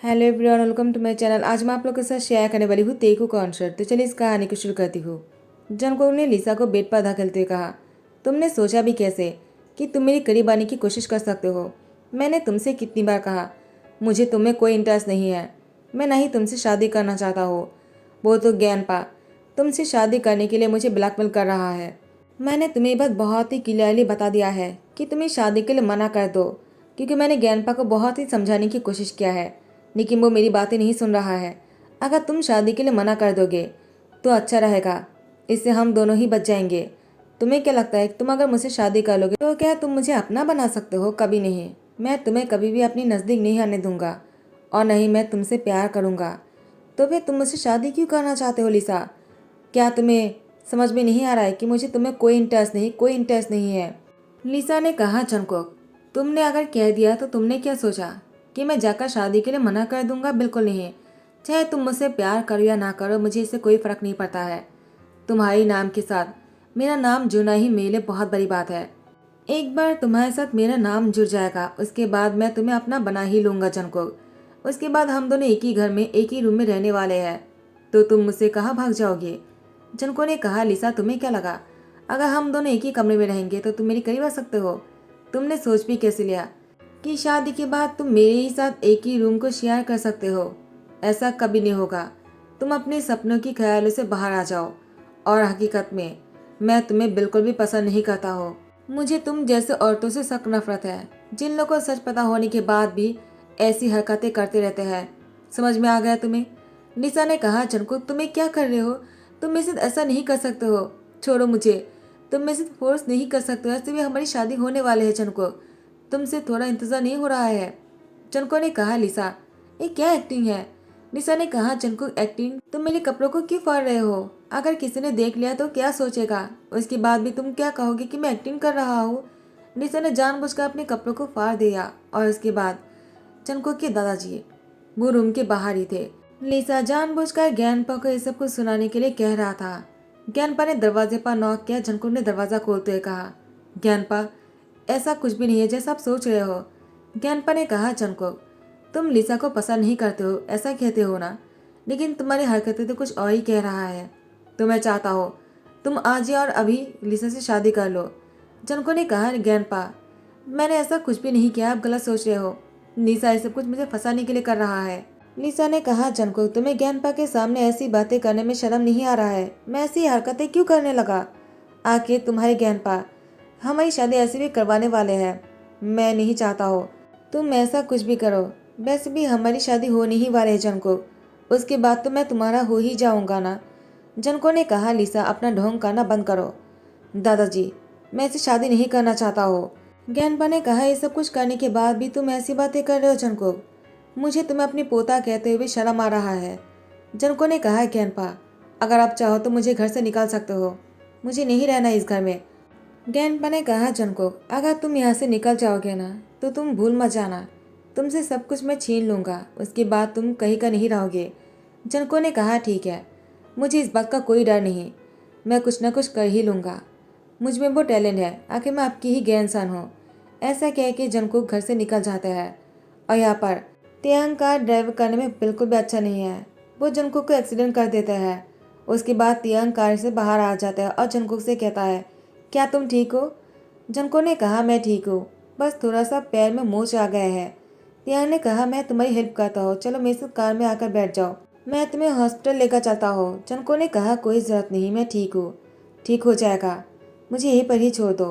Hello everyone, welcome to my channel. आज मैं आप लोगों के साथ शेयर करने वाली हूँ तेकू कॉन्सर्ट। तो चलिए इस कहानी को शुरू करती हूँ। जंगकोक ने लिसा को बेड पर धकेलते हुए कहा, तुमने सोचा भी कैसे कि तुम मेरी करीब आने की कोशिश कर सकते हो? मैंने तुमसे कितनी बार कहा मुझे तुम्हें कोई इंटरेस्ट नहीं है। मैं नहीं तुमसे शादी करना चाहता हूँ। वो तो ज्ञानपा तुमसे शादी करने के लिए मुझे ब्लैकमेल कर रहा है। मैंने तुम्हें ये बात बहुत ही क्लियरली बता दिया है कि तुम्हें शादी के लिए मना कर दो, क्योंकि मैंने ज्ञानपा को बहुत ही समझाने की कोशिश किया है, लेकिन वो मेरी बातें नहीं सुन रहा है। अगर तुम शादी के लिए मना कर दोगे तो अच्छा रहेगा, इससे हम दोनों ही बच जाएंगे। तुम्हें क्या लगता है तुम अगर मुझसे शादी कर लोगे तो क्या तुम मुझे अपना बना सकते हो? कभी नहीं। मैं तुम्हें कभी भी अपनी नज़दीक नहीं आने दूंगा और नहीं मैं तुमसे प्यार करूंगा। तो फिर तुम मुझसे शादी क्यों करना चाहते हो लिसा? क्या तुम्हें समझ में नहीं आ रहा है कि मुझे तुम्हें कोई इंटरेस्ट नहीं है? लिसा ने कहा, जंगकोक तुमने अगर कह दिया तो तुमने क्या सोचा कि मैं जाकर शादी के लिए मना कर दूंगा? बिल्कुल नहीं। चाहे तुम मुझसे प्यार करो या ना करो, मुझे इससे कोई फर्क नहीं पड़ता है। तुम्हारी नाम के साथ मेरा नाम जुड़ना ही मेरे लिए बहुत बड़ी बात है। एक बार तुम्हारे साथ मेरा नाम जुड़ जाएगा, उसके बाद मैं तुम्हें अपना बना ही लूंगा जंगकोक। उसके बाद हम दोनों एक ही घर में एक ही रूम में रहने वाले हैं। तो तुम मुझसे कहाँ भाग जाओगे? जंको ने कहा, लिसा तुम्हें क्या लगा अगर हम दोनों एक ही कमरे में रहेंगे तो तुम मेरी करीब आ सकते हो? तुमने सोच भी कैसे लिया कि शादी के बाद तुम मेरे ही साथ एक ही रूम को शेयर कर सकते हो? ऐसा कभी नहीं होगा। तुम अपने सपनों की ख्यालों से बाहर आ जाओ। और हकीकत में मैं तुम्हें बिल्कुल भी पसंद नहीं करता हो। मुझे तुम जैसे औरतों से सख्त नफरत है, जिन लोगों को सच पता होने के बाद भी ऐसी हरकतें करते रहते हैं। समझ में आ गया तुम्हें? निशा ने कहा, जनको तुम्हें क्या कर रहे हो? तुम मेरे साथ ऐसा नहीं कर सकते हो। छोड़ो मुझे। तुम मेरे साथ फोर्स नहीं कर सकते हो, ऐसे भी हमारी शादी होने वाले है जनको। तुमसे थोड़ा इंतजार नहीं हो रहा है? जनको ने कहा, लिसा ये क्या एक्टिंग है? निशा ने कहा, जनको एक्टिंग? तुम मेरे कपड़ों को क्यों फाड़ रहे हो? अगर किसी ने देख लिया तो क्या सोचेगा? उसके बाद भी तुम क्या कहोगे कि मैं एक्टिंग कर रहा हूँ? निशा ने जानबूझकर अपने कपड़ों को फाड़ दिया और उसके बाद जनको के दादाजी वो रूम के बाहर ही थे। लिसा जानबूझकर ज्ञानपा को ये सब कुछ सुनाने के लिए कह रहा था। ज्ञानपा ने दरवाजे पर नॉक किया। जनको ने दरवाजा खोलते हुए कहा, ज्ञानपा ऐसा कुछ भी नहीं है जैसा आप सोच रहे हो। ज्ञानपा ने कहा, जनको तुम लिसा को पसंद नहीं करते हो ऐसा कहते हो ना, लेकिन तुम्हारी हरकतें तो कुछ और ही कह रहा है। तो मैं चाहता हो तुम आज ही और अभी लिसा से शादी कर लो। जनको ने कहा, ज्ञानपा मैंने ऐसा कुछ भी नहीं किया, आप गलत सोच रहे हो। लिसा ये सब कुछ मुझे फंसाने के लिए कर रहा है। लिसा ने कहा, जनको तुम्हें ज्ञानपा के सामने ऐसी बातें करने में शर्म नहीं आ रहा है? मैं ऐसी हरकतें क्यों करने लगा? आखिर तुम्हारे ज्ञानपा हमारी शादी ऐसे भी करवाने वाले हैं। मैं नहीं चाहता हो तुम ऐसा कुछ भी करो। वैसे भी हमारी शादी होने ही वाले है जनको। उसके बाद तो मैं तुम्हारा हो ही जाऊंगा ना। जनको ने कहा, लिसा अपना ढोंग करना बंद करो। दादाजी मैं ऐसी शादी नहीं करना चाहता हो। ज्ञानपा ने कहा, ये सब कुछ करने के बाद भी तुम ऐसी बातें कर रहे हो जनको? मुझे तुम्हें अपनी पोता कहते हुए शर्म आ रहा है। जनको ने कहा, ज्ञानपा अगर आप चाहो तो मुझे घर से निकाल सकते हो, मुझे नहीं रहना इस घर में। ज्ञानपा ने कहा, जनको अगर तुम यहाँ से निकल जाओगे ना तो तुम भूल मत जाना, तुमसे सब कुछ मैं छीन लूँगा, उसके बाद तुम कहीं का नहीं रहोगे। जनको ने कहा, ठीक है, मुझे इस बात का कोई डर नहीं, मैं कुछ ना कुछ कर ही लूँगा। मुझ में वो टैलेंट है, आखिर मैं आपकी ही ग्रैंडसन हूँ। ऐसा कह के जनको घर से निकल जाता है। और यहाँ पर तियांग कार ड्राइव करने में बिल्कुल भी अच्छा नहीं है। वो जंकुक को एक्सीडेंट कर देता है। उसके बाद तियांग कार से बाहर आ जाता है और जंकुक से कहता है, क्या तुम ठीक हो? जंको ने कहा, मैं ठीक हूँ, बस थोड़ा सा पैर में मोच आ गया है। तियांग ने कहा, मैं तुम्हारी हेल्प करता हूँ, चलो मेरे साथ कार में आकर बैठ जाओ, मैं तुम्हें हॉस्पिटल लेकर चलता हूँ। जंको ने कहा, कोई ज़रूरत नहीं, मैं ठीक हूँ, ठीक हो जाएगा, मुझे यहीं पर ही छोड़ दो।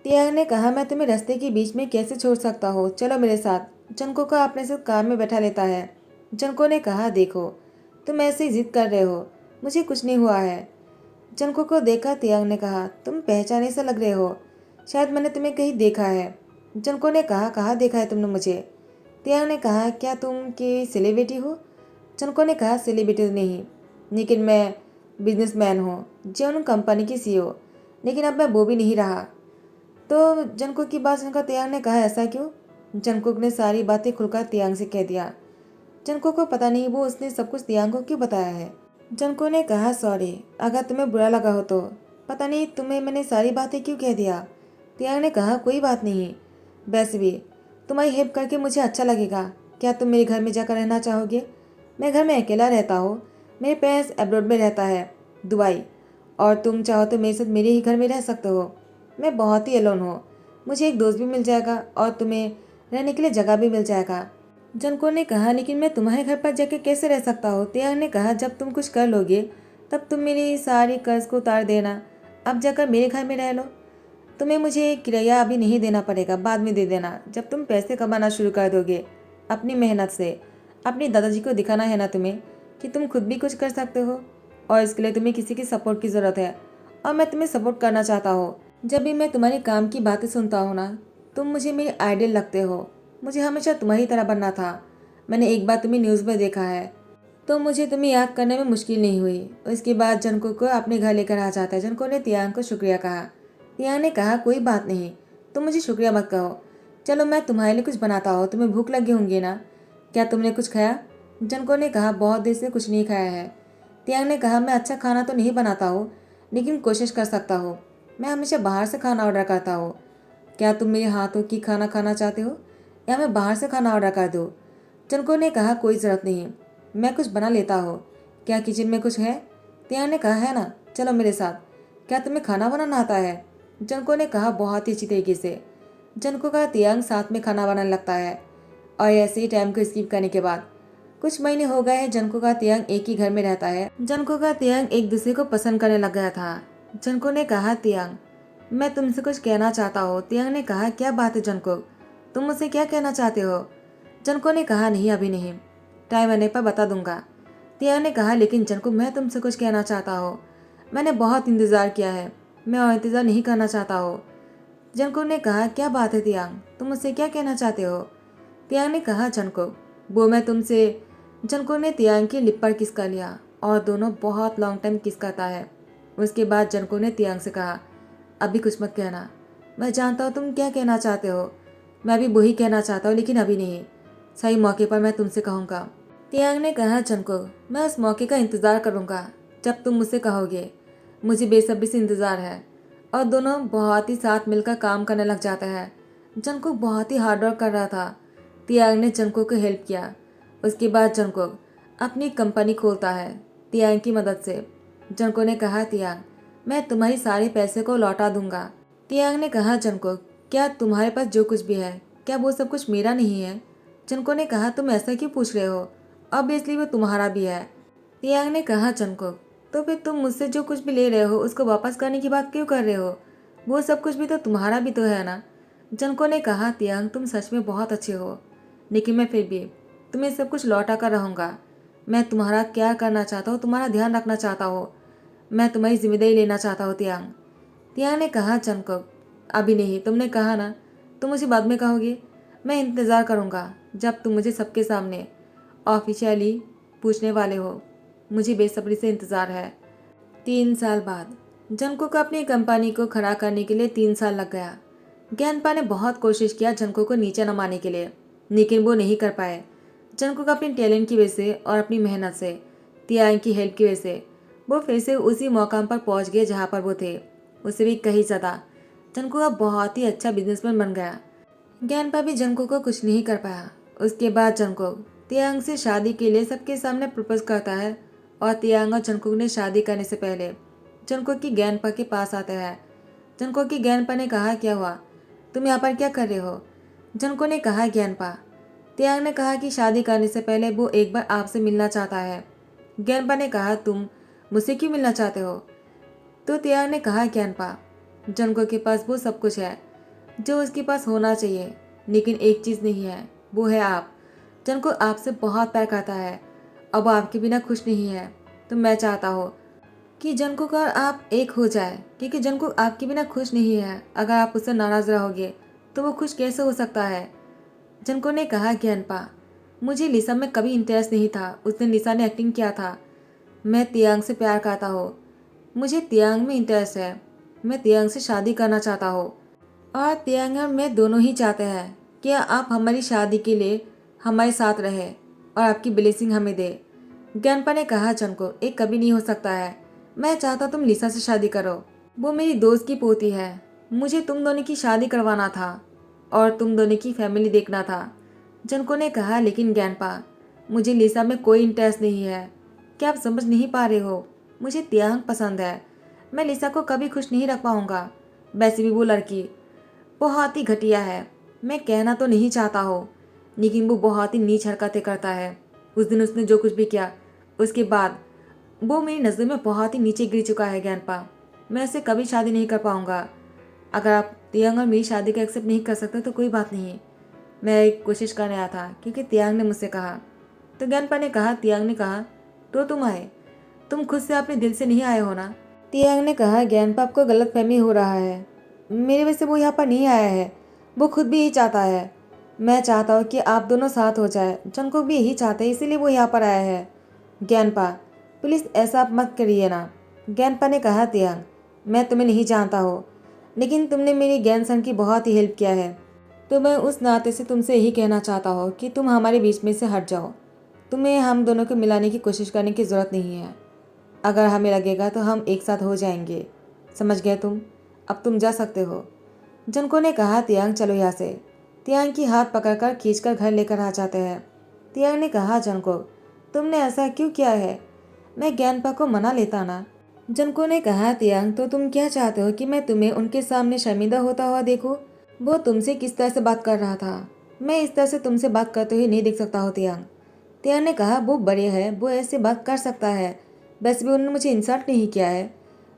तियांग ने कहा, मैं तुम्हें रास्ते के बीच में कैसे छोड़ सकता हूँ, चलो मेरे साथ। जंको को अपने साथ कार में बैठा लेता है। जंको ने कहा, देखो तुम ऐसे ही जिद कर रहे हो, मुझे कुछ नहीं हुआ है। जंको को देखा तियांग ने कहा, तुम पहचाने से लग रहे हो, शायद मैंने तुम्हें कहीं देखा है। जंको ने कहा, कहाँ देखा है तुमने मुझे? तियांग ने कहा, क्या तुम की सेलिब्रिटी हो? जंको ने कहा, सेलिब्रिटी नहीं, लेकिन मैं बिजनेसमैन हूँ, जो कंपनी की सीईओ, लेकिन अब मैं वो भी नहीं रहा। तो जंकुक की बात सुनकर तियांग ने कहा, ऐसा क्यों? जंकुक ने सारी बातें खुलकर तियांग से कह दिया। जंकुक को पता नहीं वो उसने सब कुछ तियांग को क्यों बताया है। जंकुक ने कहा, सॉरी अगर तुम्हें बुरा लगा हो तो, पता नहीं तुम्हें मैंने सारी बातें क्यों कह दिया। तियांग ने कहा, कोई बात नहीं, वैसे भी तुम्हारी हेल्प करके मुझे अच्छा लगेगा, क्या तुम मेरे घर में जाकर रहना चाहोगे? मैं घर में अकेला रहता हूँ। मेरे पेरेंट्स अब्रॉड में रहता है, दुबई, और तुम चाहो तो मेरे साथ मेरे ही घर में रह सकते हो। मैं बहुत ही अलोन हूँ। मुझे एक दोस्त भी मिल जाएगा और तुम्हें रहने के लिए जगह भी मिल जाएगा। जनको ने कहा, लेकिन मैं तुम्हारे घर पर जाके कैसे रह सकता हूँ? तियांग ने कहा, जब तुम कुछ कर लोगे तब तुम मेरी सारी कर्ज को उतार देना। अब जाकर मेरे घर में रह लो। तुम्हें मुझे किराया अभी नहीं देना पड़ेगा, बाद में दे देना जब तुम पैसे कमाना शुरू कर दोगे अपनी मेहनत से। अपने दादाजी को दिखाना है ना तुम्हें कि तुम खुद भी कुछ कर सकते हो, और इसके लिए तुम्हें किसी की सपोर्ट की ज़रूरत है, और मैं तुम्हें सपोर्ट करना चाहता हूँ। जब भी मैं तुम्हारे काम की बातें सुनता हूँ ना, तुम मुझे मेरे आइडियल लगते हो। मुझे हमेशा तुम्हारी तरह बनना था। मैंने एक बार तुम्हें न्यूज़ में देखा है, तो मुझे तुम्हें याद करने में मुश्किल नहीं हुई। उसके बाद जनको को अपने घर लेकर आ जाता है। जनको ने तियांग को शुक्रिया कहा। तियांग ने कहा, कोई बात नहीं, तुम मुझे शुक्रिया मत कहो। चलो मैं तुम्हारे लिए कुछ बनाता हूँ, तुम्हें भूख लगी होंगी ना? क्या तुमने कुछ खाया? जनको ने कहा, बहुत देर से कुछ नहीं खाया है। तियांग ने कहा, मैं अच्छा खाना तो नहीं बनाता हूँ, लेकिन कोशिश कर सकता हूँ। मैं हमेशा बाहर से खाना ऑर्डर करता हूँ। क्या तुम मेरे हाथों की खाना खाना चाहते हो, या मैं बाहर से खाना ऑर्डर कर दूँ? जनको ने कहा, कोई ज़रूरत नहीं, मैं कुछ बना लेता हूँ। क्या किचन में कुछ है? तियांग ने कहा, है ना, चलो मेरे साथ। क्या तुम्हें खाना बनाना आता है? जनको ने कहा, बहुत ही अच्छी तरीके से। जनको का तियांग साथ में खाना बनाने लगता है, और ऐसे ही टाइम को स्किप करने के बाद कुछ महीने हो गए हैं। जनको का तियांग एक ही घर में रहता है। जनको का तियांग एक दूसरे को पसंद करने लग गया था। जनको ने कहा, तियांग, मैं तुमसे कुछ कहना चाहता हूँ। तियांग ने कहा, क्या बात है जनको, तुम मुझसे क्या कहना चाहते हो? जनको ने कहा, नहीं, अभी नहीं, टाइम आने पर बता दूंगा। तियांग ने कहा, लेकिन जनको, मैं तुमसे कुछ कहना चाहता हूँ। मैंने बहुत इंतज़ार किया है, मैं और इंतज़ार नहीं करना चाहता हूँ। जनको ने कहा, क्या बात है तियांग, तुम मुझसे क्या कहना चाहते हो? तियांग ने कहा, जनको, वो मैं तुमसे। जनको ने तियांग की लिप पर किस कर लिया, और दोनों बहुत लॉन्ग टाइम किस करता है। उसके बाद जनको ने तियांग से कहा, अभी कुछ मत कहना, मैं जानता हूँ तुम क्या कहना चाहते हो। मैं भी वही कहना चाहता हूँ, लेकिन अभी नहीं, सही मौके पर मैं तुमसे कहूँगा। तियांग ने कहा, जनको, मैं उस मौके का इंतज़ार करूँगा जब तुम मुझसे कहोगे। मुझे बेसब्री से इंतज़ार है। और दोनों बहुत ही साथ मिलकर काम करने लग जाते हैं। जनको बहुत ही हार्ड वर्क कर रहा था। तियांग ने जनको को हेल्प किया। उसके बाद जनको अपनी कंपनी खोलता है तियांग की मदद से। जनको ने कहा, तियांग, मैं तुम्हारी सारे पैसे को लौटा दूंगा। तियांग ने कहा, जनको, क्या तुम्हारे पास जो कुछ भी है, क्या वो सब कुछ मेरा नहीं है? जनको ने कहा, तुम ऐसा क्यों पूछ रहे हो, ऑब्वियसली वो तुम्हारा भी है। तियांग ने कहा, जनको, तो फिर तुम मुझसे जो कुछ भी ले रहे हो उसको वापस करने की बात क्यों कर रहे हो? वो सब कुछ भी तो तुम्हारा भी तो है ना? जनको ने कहा, तियांग, तुम सच में बहुत अच्छे हो, लेकिन मैं फिर भी तुम्हें सब कुछ लौटा कर रहूँगा। मैं तुम्हारा क्या करना चाहता हूँ, तुम्हारा ध्यान रखना चाहता हूँ, मैं तुम्हारी जिम्मेदारी लेना चाहता हूँ। तियांग तियांग ने कहा, जनको, अभी नहीं, तुमने कहा ना तुम मुझे बाद में कहोगे। मैं इंतज़ार करूँगा जब तुम मुझे सबके सामने ऑफिशियली पूछने वाले हो। मुझे बेसब्री से इंतज़ार है। 3 साल बाद जनको को अपनी कंपनी को खड़ा करने के लिए 3 साल लग गया। ज्ञानपा ने बहुत कोशिश किया जनको को नीचे नमाने के लिए, लेकिन वो नहीं कर पाए। जनको को अपने टैलेंट की वजह से और अपनी मेहनत से, तियांग की हेल्प की वजह से वो फिर से उसी मकाम पर पहुंच गए जहां पर वो थे, उससे भी कहीं ज़्यादा। जनको का बहुत ही अच्छा बिजनेसमैन बन गया। ज्ञानपा भी जनको को कुछ नहीं कर पाया। उसके बाद जनको तियांग से शादी के लिए सबके सामने प्रपोज करता है, और तियांग और जनको ने शादी करने से पहले जनको की ज्ञानपा के पास आता है। जनको की ज्ञानपा ने कहा, क्या हुआ, तुम यहाँ पर क्या कर रहे हो? जनको ने कहा, ज्ञानपा, तियांग ने कहा कि शादी करने से पहले वो एक बार आपसे मिलना चाहता है। ज्ञानपा ने कहा, तुम मुझसे क्यों मिलना चाहते हो? तो तियांग ने कहा, ज्ञानपा, जनको के पास वो सब कुछ है जो उसके पास होना चाहिए, लेकिन एक चीज़ नहीं है, वो है आप। जनको आपसे बहुत प्यार करता है, अब वो आपके बिना खुश नहीं है। तो मैं चाहता हूँ कि जनको का आप एक हो जाए, क्योंकि जनको आपके बिना खुश नहीं है। अगर आप उससे नाराज़ रहोगे तो वो खुश कैसे हो सकता है? जनको ने कहा, ज्ञानपा, मुझे लिसा में कभी इंटरेस्ट नहीं था, उसने लिसा ने एक्टिंग किया था। मैं तियांग से प्यार करता हूँ, मुझे तियांग में इंटरेस्ट है, मैं तियांग से शादी करना चाहता हूँ, और तियांग और मैं दोनों ही चाहते हैं कि आप हमारी शादी के लिए हमारे साथ रहे और आपकी ब्लेसिंग हमें दे। ज्ञानपा ने कहा, जनको, एक कभी नहीं हो सकता है। मैं चाहता तुम लिसा से शादी करो, वो मेरी दोस्त की पोती है। मुझे तुम दोनों की शादी करवाना था और तुम दोनों की फैमिली देखना था। जनको ने कहा, लेकिन ज्ञानपा, मुझे लिसा में कोई इंटरेस्ट नहीं है। क्या आप समझ नहीं पा रहे हो? मुझे तियांग पसंद है। मैं लिसा को कभी खुश नहीं रख पाऊंगा। वैसे भी वो लड़की बहुत ही घटिया है। मैं कहना तो नहीं चाहता हो, लेकिन वो बहुत ही नीच हरकतें करता है। उस दिन उसने जो कुछ भी किया, उसके बाद वो मेरी नज़र में बहुत ही नीचे गिर चुका है ज्ञानपा। मैं उससे कभी शादी नहीं कर पाऊंगा। अगर आप तियांग और मेरी शादी को एक्सेप्ट नहीं कर सकते तो कोई बात नहीं। मैं एक कोशिश करने आया था क्योंकि तियांग ने मुझसे कहा। तो ज्ञानपा ने कहा, तियांग ने कहा, तो तुम आए? तुम खुद से अपने दिल से नहीं आए हो ना? तियांग ने कहा, ज्ञानपा, आपको गलतफहमी हो रहा है। मेरे वजह से वो यहाँ पर नहीं आया है। वो खुद भी यही चाहता है। मैं चाहता हूँ कि आप दोनों साथ हो जाए। जंगकुक भी यही चाहते हैं, इसीलिए वो यहाँ पर आया है। ज्ञानपा, प्लीज़ ऐसा आप मत करिए ना। ज्ञानपा ने कहा, तियांग, मैं तुम्हें नहीं जानता हो, लेकिन तुमने मेरी ज्ञानसन की बहुत ही हेल्प किया है। तो मैं उस नाते से तुमसे यही कहना चाहता हूँ कि तुम हमारे बीच में से हट जाओ। तुम्हें हम दोनों को मिलाने की कोशिश करने की ज़रूरत नहीं है। अगर हमें लगेगा तो हम एक साथ हो जाएंगे। समझ गए तुम? अब तुम जा सकते हो। जनको ने कहा, तियांग, चलो यहाँ से। तियांग की हाथ पकड़कर खींचकर घर लेकर आ जाते हैं। तियांग ने कहा, जनको, तुमने ऐसा क्यों किया है? मैं ज्ञानपा को मना लेता ना। जनको ने कहा, तियांग, तो तुम क्या चाहते हो कि मैं तुम्हें उनके सामने शर्मिंदा होता हुआ देखूं? वो तुमसे किस तरह से बात कर रहा था? मैं इस तरह से तुमसे बात करते हुए नहीं देख सकता हो, तियांग। तियांग ने कहा, वो बड़े हैं, वो ऐसे बात कर सकता है। वैसे भी उन्होंने मुझे इंसल्ट नहीं किया है।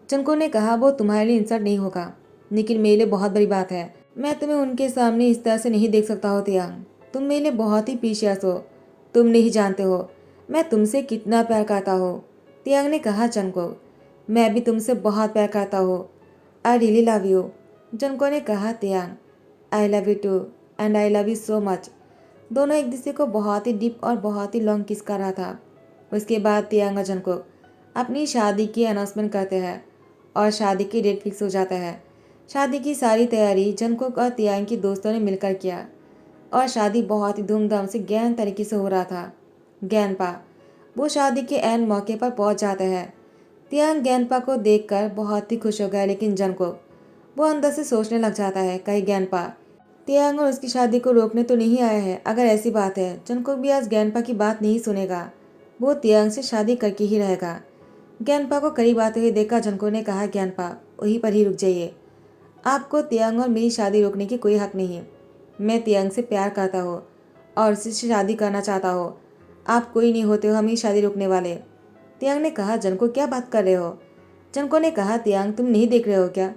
जनको ने कहा, वो तुम्हारे लिए इंसल्ट नहीं होगा, लेकिन मेरे लिए बहुत बड़ी बात है। मैं तुम्हें उनके सामने इस तरह से नहीं देख सकता हो, तियांग। तुम मेरे लिए बहुत ही प्रीशियस हो। तुम नहीं जानते हो मैं तुमसे कितना प्यार करता हूँ। तियांग ने कहा, जनको, मैं भी तुमसे बहुत प्यार करता हूँ। I really love you. जनको ने कहा, तियांग, I love you too, and I love you so much. दोनों एक दूसरे को बहुत ही डीप और बहुत ही लॉन्ग किस कर रहा था। उसके बाद तियांग और जनको अपनी शादी की अनाउंसमेंट करते हैं और शादी की डेट फिक्स हो जाता है। शादी की सारी तैयारी जंगकुक और तियांग के दोस्तों ने मिलकर किया और शादी बहुत ही धूमधाम से गहन तरीके से हो रहा था। ज्ञानपा, वो शादी के ऐन मौके पर पहुंच जाते हैं। तियांग ज्ञानपा को देखकर बहुत ही खुश हो गया, लेकिन जंगकुक वो अंदर से सोचने लग जाता है, कहीं ज्ञानपा तियांग और उसकी शादी को रोकने तो नहीं आया है। अगर ऐसी बात है, जंगकुक भी आज ज्ञानपा की बात नहीं सुनेगा। वो तियांग से शादी करके ही रहेगा। ज्ञानपा को करीब आते हुए देखा जंको ने कहा, ज्ञानपा, वहीं पर ही रुक जाइए। आपको तियांग और मेरी शादी रोकने की कोई हक नहीं। मैं तियांग से प्यार करता हूँ और उससे शादी करना चाहता हूँ। आप कोई नहीं होते हो हमें शादी रोकने वाले। तियांग ने कहा, जंको, क्या बात कर रहे हो? जंको ने कहा, तियांग, तुम नहीं देख रहे हो क्या?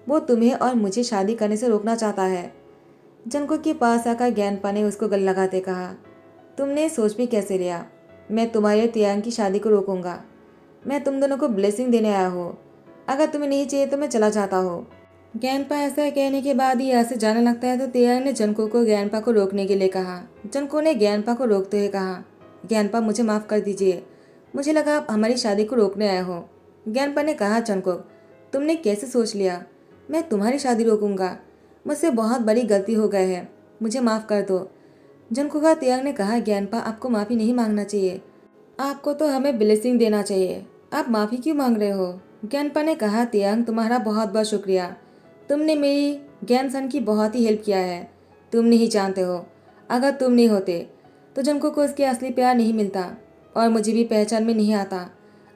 वो तुम्हें और मुझे शादी करने से रोकना चाहता है। जंको के पास आकर ज्ञानपा ने उसको गले लगाते कहा, तुमने सोच भी कैसे लिया? मैं तुम्हारे और तियांग की शादी को रोकूंगा? मैं तुम दोनों को ब्लेसिंग देने आया हूँ। अगर तुम्हें नहीं चाहिए तो मैं चला जाता हूँ। ज्ञानपा ऐसा कहने के बाद ही यहाँ से जाने लगता है तो तियांग ने जनको को ज्ञानपा को रोकने के लिए कहा। जनको ने ज्ञानपा को रोकते हुए कहा, ज्ञानपा, मुझे माफ़ कर दीजिए। मुझे लगा आप हमारी शादी को रोकने आए हो। ज्ञानपा ने कहा, जनको, तुमने कैसे सोच लिया मैं तुम्हारी शादी रोकूंगा? मुझसे बहुत बड़ी गलती हो गई है, मुझे माफ़ कर दो। जनको का तियांग ने कहा, ज्ञानपा, आपको माफ़ी नहीं मांगना चाहिए। आपको तो हमें ब्लेसिंग देना चाहिए। आप माफ़ी क्यों मांग रहे हो? ज्ञानपा ने कहा, तियांग, तुम्हारा बहुत बहुत शुक्रिया। तुमने मेरी ज्ञानसन की बहुत ही हेल्प किया है। तुम नहीं जानते हो, अगर तुम नहीं होते तो जंको को उसके असली प्यार नहीं मिलता और मुझे भी पहचान में नहीं आता।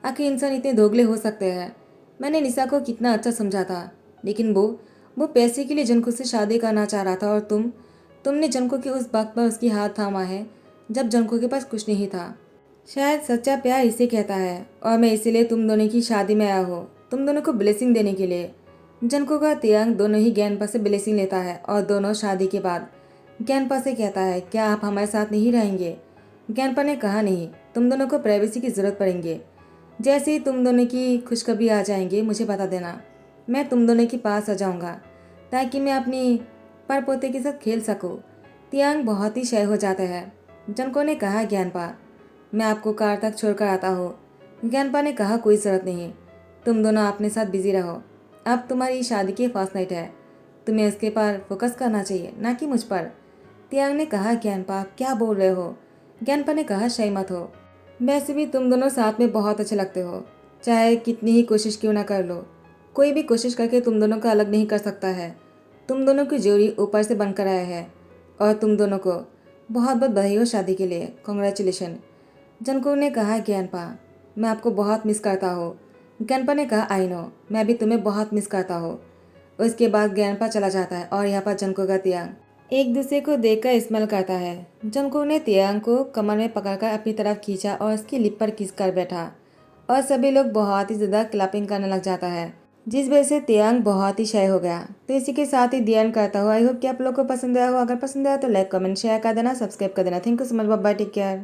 आखिर इंसान इतने दोगले हो सकते हैं। मैंने निशा को कितना अच्छा समझा था, लेकिन वो पैसे के लिए जंको से शादी करना चाह रहा था और तुमने जंको के उस वक्त पर उसकी हाथ थामा है जब जंको के पास कुछ नहीं था। शायद सच्चा प्यार इसे कहता है और मैं इसीलिए तुम दोनों की शादी में आया हूँ, तुम दोनों को ब्लेसिंग देने के लिए। जनको का तियांग दोनों ही ज्ञानपा से ब्लेसिंग लेता है और दोनों शादी के बाद ज्ञानपा से कहता है, क्या आप हमारे साथ नहीं रहेंगे? ज्ञानपा ने कहा, नहीं, तुम दोनों को प्राइवेसी की ज़रूरत पड़ेंगे। जैसे ही तुम दोनों की खुशखबरी आ जाएंगे मुझे बता देना। मैं तुम दोनों के पास आ जाऊँगा ताकि मैं अपनी परपोते के साथ खेल सकूँ। तियांग बहुत ही शय हो जाता है। जनको ने कहा, ज्ञानपा, मैं आपको कार तक छोड़कर आता हूँ। ज्ञानपा ने कहा, कोई ज़रूरत नहीं, तुम दोनों अपने साथ बिजी रहो। अब तुम्हारी शादी की फर्स्ट नाइट है, तुम्हें उसके पर फोकस करना चाहिए, ना कि मुझ पर। तियांग ने कहा, ज्ञानपा, आप क्या बोल रहे हो? ज्ञानपा ने कहा, शय मत हो। वैसे भी तुम दोनों साथ में बहुत अच्छे लगते हो, चाहे कितनी ही कोशिश क्यों ना कर लो। कोई भी कोशिश करके तुम दोनों को अलग नहीं कर सकता है। तुम दोनों की जोड़ी ऊपर से बनकर आया है और तुम दोनों को बहुत बहुत बधाई हो शादी के लिए, कॉन्ग्रेचुलेशन। जंगकुक ने कहा, ज्ञानपा मैं आपको बहुत मिस करता हूँ। ज्ञानपा ने कहा, आई नो, मैं भी तुम्हें बहुत मिस करता हूँ। उसके बाद ज्ञानपा चला जाता है और यहाँ पर जंगकुक का तियांग एक दूसरे को देखकर स्माइल करता है। जंगकुक ने तियांग को कमर में पकड़कर अपनी तरफ खींचा और उसकी लिप पर किस कर बैठा और सभी लोग बहुत ही ज़्यादा क्लैपिंग करने लग जाता है, जिस वजह से तियांग बहुत ही शाय हो गया। तो इसी के साथ ही दी एंड करता हूँ। आई होप कि आप लोग को पसंद आया हो। अगर पसंद आया तो लाइक कमेंट शेयर कर देना, सब्सक्राइब कर देना। Thank you so much, bye bye, take care.